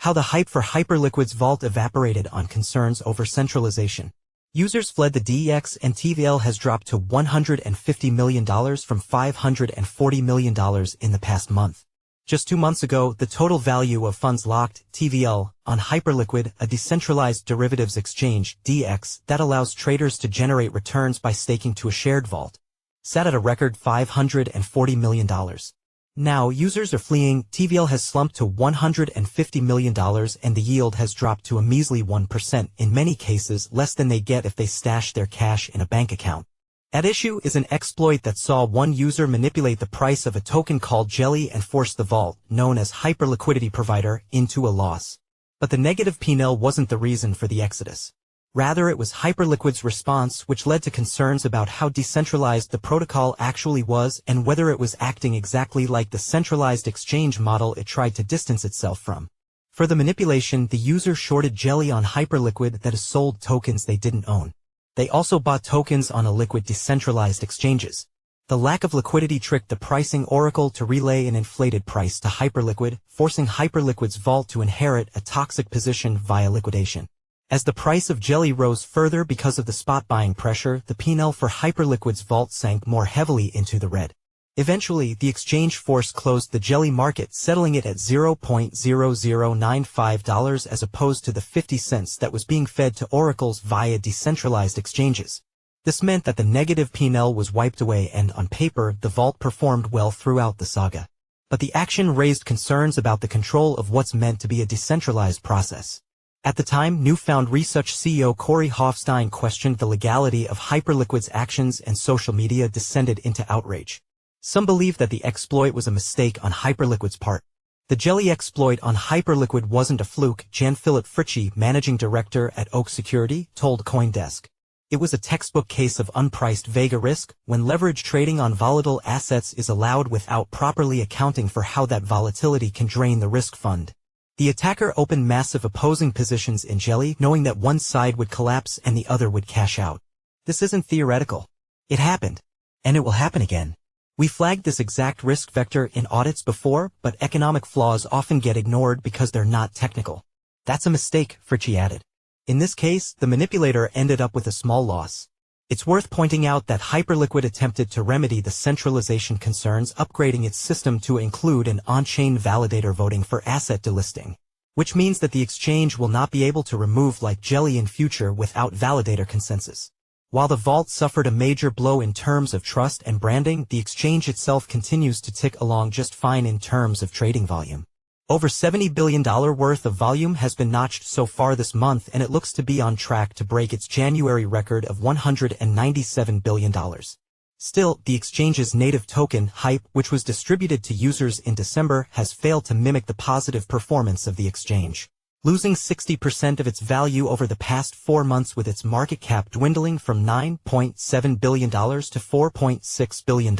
How the hype for Hyperliquid's vault evaporated on concerns over centralization. Users fled. The DEX and TVL has dropped to $150 million from $540 million in the past month. Just 2 months ago, the total value of funds locked, TVL, on Hyperliquid, a decentralized derivatives exchange, DEX, that allows traders to generate returns by staking to a shared vault, sat at a record $540 million. Now, users are fleeing. TVL has slumped to $150 million and the yield has dropped to a measly 1%, in many cases less than they get if they stash their cash in a bank account. At issue is an exploit that saw one user manipulate the price of a token called Jelly and force the vault, known as Hyperliquidity Provider, into a loss. But the negative P&L wasn't the reason for the exodus. Rather, it was Hyperliquid's response which led to concerns about how decentralized the protocol actually was and whether it was acting exactly like the centralized exchange model it tried to distance itself from. For the manipulation, the user shorted Jelly on Hyperliquid that is sold tokens they didn't own. They also bought tokens on illiquid decentralized exchanges. The lack of liquidity tricked the pricing oracle to relay an inflated price to Hyperliquid, forcing Hyperliquid's vault to inherit a toxic position via liquidation. As the price of Jelly rose further because of the spot buying pressure, the P&L for Hyperliquid's vault sank more heavily into the red. Eventually, the exchange force closed the Jelly market, settling it at $0.0095 as opposed to the 50 cents that was being fed to oracles via decentralized exchanges. This meant that the negative P&L was wiped away and, on paper, the vault performed well throughout the saga. But the action raised concerns about the control of what's meant to be a decentralized process. At the time, Newfound Research CEO Corey Hoffstein questioned the legality of Hyperliquid's actions and social media descended into outrage. Some believe that the exploit was a mistake on Hyperliquid's part. The Jelly exploit on Hyperliquid wasn't a fluke, Jan-Philip Fritchie, managing director at Oak Security, told CoinDesk. It was a textbook case of unpriced Vega risk, when leverage trading on volatile assets is allowed without properly accounting for how that volatility can drain the risk fund. The attacker opened massive opposing positions in Jelly, knowing that one side would collapse and the other would cash out. This isn't theoretical. It happened. And it will happen again. We flagged this exact risk vector in audits before, but economic flaws often get ignored because they're not technical. That's a mistake, Fritchie added. In this case, the manipulator ended up with a small loss. It's worth pointing out that Hyperliquid attempted to remedy the centralization concerns, upgrading its system to include an on-chain validator voting for asset delisting, which means that the exchange will not be able to remove like Jelly in future without validator consensus. While the vault suffered a major blow in terms of trust and branding, the exchange itself continues to tick along just fine in terms of trading volume. Over $70 billion worth of volume has been notched so far this month, and it looks to be on track to break its January record of $197 billion. Still, the exchange's native token, Hype, which was distributed to users in December, has failed to mimic the positive performance of the exchange, losing 60% of its value over the past 4 months, with its market cap dwindling from $9.7 billion to $4.6 billion.